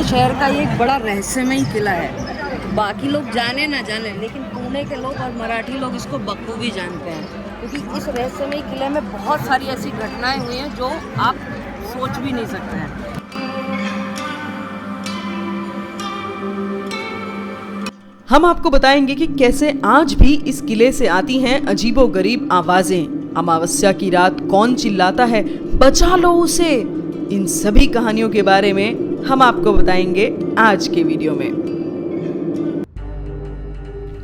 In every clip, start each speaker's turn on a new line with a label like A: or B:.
A: शहर का ये एक बड़ा रहस्यमय किला है। बाकी लोग जाने ना जाने, लेकिन पुणे के लोग और मराठी लोग इसको बखूबी जानते हैं, क्योंकि इस रहस्यमय किले में बहुत सारी ऐसी घटनाएं हुई हैं जो आप सोच भी नहीं सकते हैं।
B: हम आपको बताएंगे कि कैसे आज भी इस किले से आती हैं अजीबोगरीब आवाजें। अमावस्या की रात कौन चिल्लाता है, बचा लो उसे। इन सभी कहानियों के बारे में हम आपको बताएंगे आज के वीडियो में।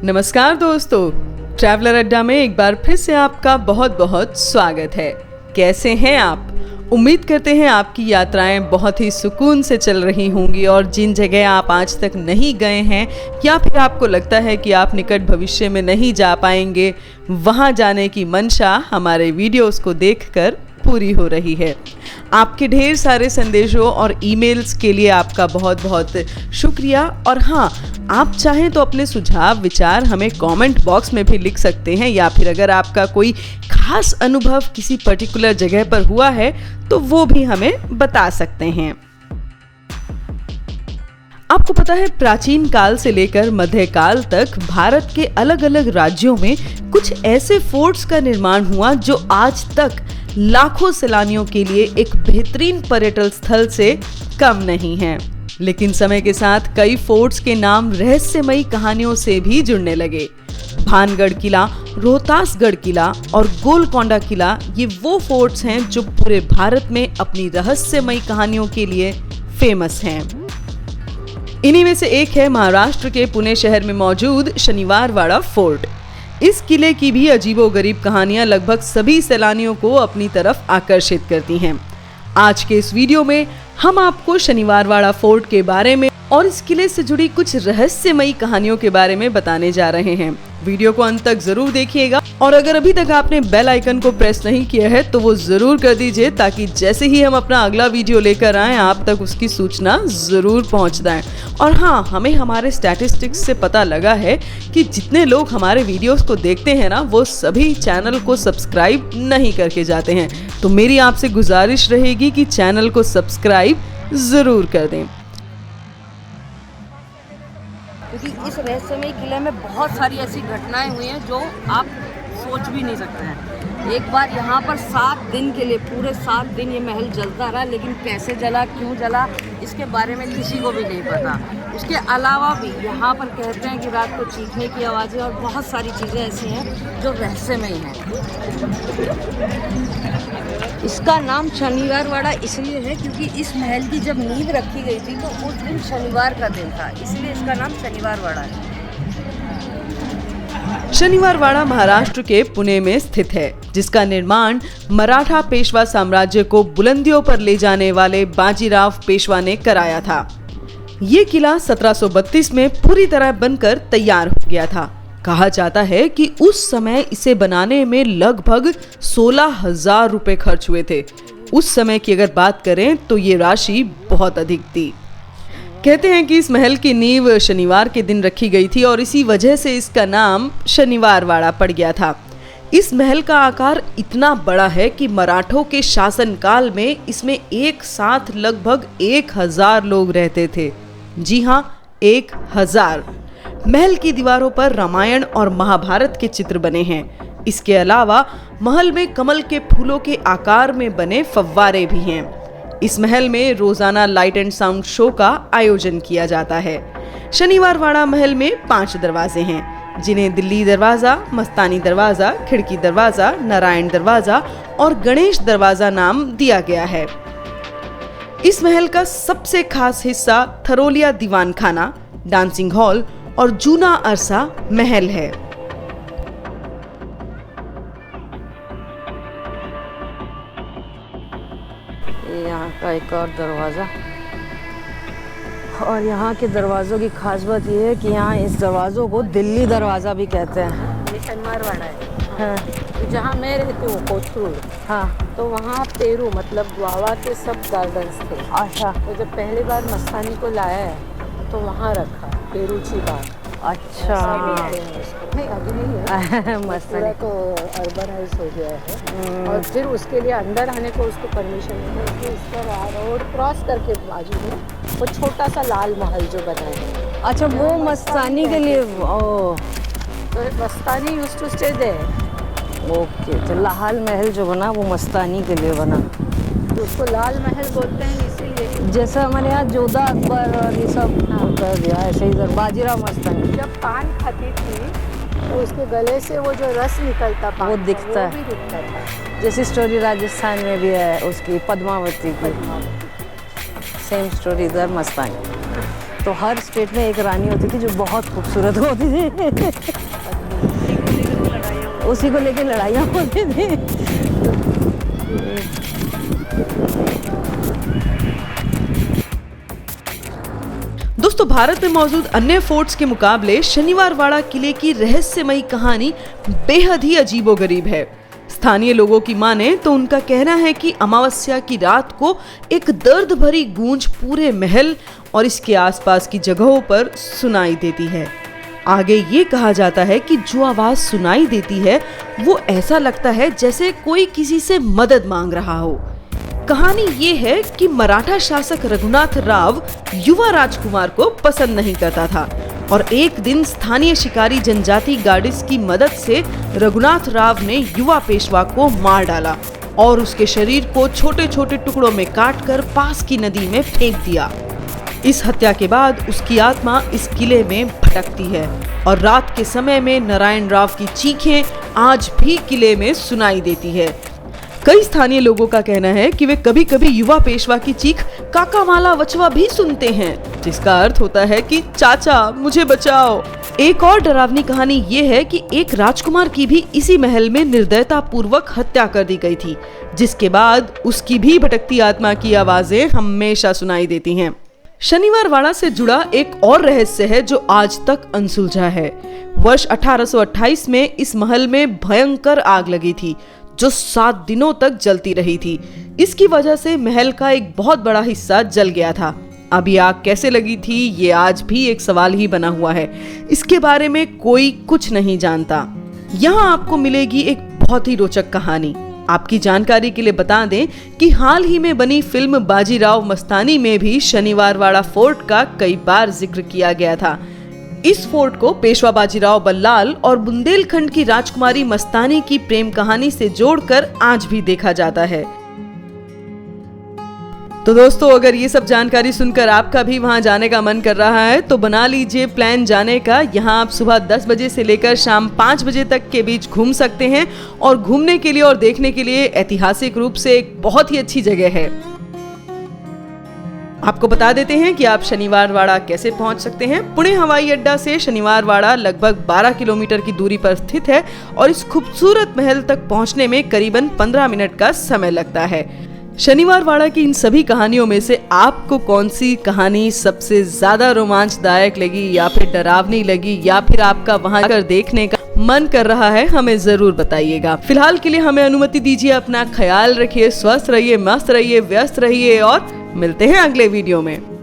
B: नमस्कार दोस्तों, ट्रैवलर अड्डा में एक बार फिर से आपका बहुत बहुत स्वागत है। कैसे हैं आप? उम्मीद करते हैं आपकी यात्राएं बहुत ही सुकून से चल रही होंगी और जिन जगह आप आज तक नहीं गए हैं या फिर आपको लगता है कि आप निकट भविष्य में नहीं जा पाएंगे, वहां जाने की मंशा हमारे वीडियोस को देखकर पूरी हो रही है। आपके ढेर सारे संदेशों और ईमेल्स के लिए आपका बहुत बहुत शुक्रिया। और हाँ, आप चाहें तो अपने सुझाव विचार हमें कमेंट बॉक्स में भी लिख सकते हैं, या फिर अगर आपका कोई खास अनुभव किसी पर्टिकुलर जगह पर हुआ है तो वो भी हमें बता सकते हैं। आपको पता है, प्राचीन काल से लेकर मध्यकाल तक भारत के अलग अलग राज्यों में कुछ ऐसे फोर्ट्स का निर्माण हुआ जो आज तक लाखों सैलानियों के लिए एक बेहतरीन पर्यटन स्थल से कम नहीं है। लेकिन समय के साथ कई फोर्ट्स के नाम रहस्यमयी कहानियों से भी जुड़ने लगे। भानगढ़ किला, रोहतासगढ़ किला और गोलकोंडा किला, ये वो फोर्ट्स हैं जो पूरे भारत में अपनी रहस्यमयी कहानियों के लिए फेमस हैं। इन्हीं में से एक है महाराष्ट्र के पुणे शहर में मौजूद शनिवारवाड़ा फोर्ट। इस किले की भी अजीबोगरीब कहानियां लगभग सभी सैलानियों को अपनी तरफ आकर्षित करती हैं। आज के इस वीडियो में हम आपको शनिवारवाड़ा फोर्ट के बारे में और इस किले से जुड़ी कुछ रहस्यमयी कहानियों के बारे में बताने जा रहे हैं। वीडियो को अंत तक जरूर देखिएगा और अगर अभी तक आपने बेल आइकन को प्रेस नहीं किया है तो वो जरूर कर दीजिए, ताकि जैसे ही हम अपना अगला वीडियो लेकर आए आप तक उसकी सूचना जरूर पहुंच जाए। और हाँ, हमें हमारे स्टैटिस्टिक्स से पता लगा है कि जितने लोग हमारे वीडियोस को देखते हैं ना, वो सभी चैनल को सब्सक्राइब नहीं करके जाते हैं। तो मेरी आपसे गुजारिश रहेगी कि चैनल को सब्सक्राइब जरूर कर दें,
A: क्योंकि इस रहस्यमय किले में बहुत सारी ऐसी घटनाएं हुई हैं जो आप सोच भी नहीं सकते हैं। एक बार यहाँ पर 7 दिन के लिए, पूरे 7 दिन ये महल जलता रहा, लेकिन कैसे जला, क्यों जला, इसके बारे में किसी को भी नहीं पता। उसके अलावा भी यहाँ पर कहते हैं कि रात को चीखने की आवाज़ें और बहुत सारी चीज़ें ऐसी हैं जो रहस्यमयी हैं। इसका नाम शनिवारवाड़ा इसलिए है क्योंकि इस महल की जब नींव रखी गई थी तो उस दिन शनिवार का दिन था, इसलिए इसका नाम शनिवारवाड़ा है।
B: शनिवारवाड़ा महाराष्ट्र के पुणे में स्थित है, जिसका निर्माण मराठा पेशवा साम्राज्य को बुलंदियों पर ले जाने वाले बाजीराव पेशवा ने कराया था। ये किला 1732 में पूरी तरह बनकर तैयार हो गया था। कहा जाता है कि उस समय इसे बनाने में लगभग 16,000 रुपए खर्च हुए थे। उस समय की अगर बात करें तो ये राशि बहुत अधिक थी। कहते हैं कि इस महल की नींव शनिवार के दिन रखी गई थी और इसी वजह से इसका नाम शनिवारवाड़ा पड़ गया था। इस महल का आकार इतना बड़ा है कि मराठों के शासनकाल में इसमें एक साथ लगभग 1,000 लोग रहते थे। जी हाँ, 1,000। महल की दीवारों पर रामायण और महाभारत के चित्र बने हैं। इसके अलावा महल में कमल के फूलों के आकार में बने फव्वारे भी हैं। इस महल में रोजाना लाइट एंड साउंड शो का आयोजन किया जाता है। शनिवारवाड़ा महल में 5 दरवाजे हैं, जिन्हें दिल्ली दरवाजा, मस्तानी दरवाजा, खिड़की दरवाजा, नारायण दरवाजा और गणेश दरवाजा नाम दिया गया है। इस महल का सबसे खास हिस्सा थरोलिया दीवान खाना, डांसिंग हॉल और जूना अरसा महल है।
A: यहाँ का एक और दरवाज़ा, और यहाँ के दरवाज़ों की खास बात यह है कि यहाँ इस दरवाज़ों को दिल्ली दरवाज़ा भी कहते हैं।
C: ये शनिवारवाड़ा है।
A: हाँ,
C: तो जहाँ मैं रहती हूँ कोथरूड,
A: हाँ,
C: तो वहाँ पेरू मतलब गुआवा के सब गार्डन्स थे।
A: अच्छा।
C: तो जब पहली बार मस्तानी को लाया है तो वहाँ रखा पेरूची बाग,
A: अच्छा
C: नहीं अभी नहीं है,
A: मस्त
C: पूरा तो अर्बनाइज हो गया है। और फिर उसके लिए अंदर आने को उसको परमिशन नहीं है, फिर इसका रोड क्रॉस करके बाजू में वो छोटा सा लाल महल जो बनाया है।
A: अच्छा, वो मस्तानी के लिए। ओ
C: तो Mastani used to stay there.
A: Okay, तो लाल महल जो बना वो मस्तानी के लिए बना।
C: तो उसको लाल महल बोलते हैं इसीलिए।
A: जैसे हमारे यहाँ जोधा अकबर और ये सब होता है, ऐसे ही इधर बाजीराव मस्तानी।
C: जब पान खाती थी तो उसके गले से वो जो रस निकलता पान
A: वो
C: का,
A: दिखता
C: वो
A: है।
C: भी दिखता था।
A: जैसी स्टोरी राजस्थान में भी है उसकी, पद्मावती की। सेम स्टोरी इधर मस्तानी। तो हर स्टेट में एक रानी होती थी जो बहुत खूबसूरत होती थी। उसी को लेके लड़ाइयाँ होती थी।
B: दोस्तों, भारत में मौजूद अन्य फोर्ट्स के मुकाबले शनिवार वाड़ा किले की रहस्यमयी कहानी बेहद ही अजीबोगरीब है। स्थानीय लोगों की माने तो उनका कहना है कि अमावस्या की रात को एक दर्द भरी गूंज पूरे महल और इसके आसपास की जगहों पर सुनाई देती है। आगे ये कहा जाता है कि जो आवाज सुनाई देती है वो ऐसा लगता है जैसे कोई किसी से मदद मांग रहा हो। कहानी ये है कि मराठा शासक रघुनाथ राव युवा राजकुमार को पसंद नहीं करता था और एक दिन स्थानीय शिकारी जनजाति गार्ड्स की मदद से रघुनाथ राव ने युवा पेशवा को मार डाला और उसके शरीर को छोटे छोटे टुकड़ों में काटकर पास की नदी में फेंक दिया। इस हत्या के बाद उसकी आत्मा इस किले में भटकती है और रात के समय में नारायण राव की चीखें आज भी किले में सुनाई देती है। कई स्थानीय लोगों का कहना है कि वे कभी कभी युवा पेशवा की चीख काका माला वचवा भी सुनते हैं, जिसका अर्थ होता है कि चाचा मुझे बचाओ। एक और डरावनी कहानी ये है कि एक राजकुमार की भी इसी महल में निर्दयता पूर्वक हत्या कर दी गई थी, जिसके बाद उसकी भी भटकती आत्मा की आवाजें हमेशा सुनाई देती हैं। शनिवार वाड़ा से जुड़ा एक और रहस्य है जो आज तक अनसुलझा है। वर्ष 1828 में इस महल में भयंकर आग लगी थी जो 7 दिनों तक जलती रही थी। इसकी वजह से महल का एक बहुत बड़ा हिस्सा जल गया था। अब ये आग कैसे लगी थी ये आज भी एक सवाल ही बना हुआ है। इसके बारे में कोई कुछ नहीं जानता। यहाँ आपको मिलेगी एक बहुत ही रोचक कहानी। आपकी जानकारी के लिए बता दें कि हाल ही में बनी फिल्म बाजीराव मस्तानी में भी शनिवार वाड़ा फोर्ट का कई बार जिक्र किया गया था। इस फोर्ट को पेशवा बाजीराव बल्लाल और बुंदेलखंड की राजकुमारी मस्तानी की प्रेम कहानी से जोड़कर आज भी देखा जाता है। तो दोस्तों, अगर ये सब जानकारी सुनकर आपका भी वहां जाने का मन कर रहा है तो बना लीजिए प्लान जाने का। यहाँ आप सुबह 10 बजे से लेकर शाम 5 बजे तक के बीच घूम सकते हैं और घूमने के लिए और देखने के लिए ऐतिहासिक रूप से एक बहुत ही अच्छी जगह है। आपको बता देते हैं कि आप शनिवार वाड़ा कैसे पहुंच सकते हैं। पुणे हवाई अड्डा से शनिवार वाड़ा लगभग 12 किलोमीटर की दूरी पर स्थित है और इस खूबसूरत महल तक पहुंचने में करीबन 15 मिनट का समय लगता है। शनिवार वाड़ा की इन सभी कहानियों में से आपको कौन सी कहानी सबसे ज्यादा रोमांचदायक लगी या फिर डरावनी लगी या फिर आपका वहां कर देखने का मन कर रहा है, हमें जरूर बताइएगा। फिलहाल के लिए हमें अनुमति दीजिए। अपना ख्याल रखिए, स्वस्थ रहिए, मस्त रहिए, व्यस्त रहिए और मिलते हैं अगले वीडियो में।